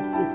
STC.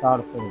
400.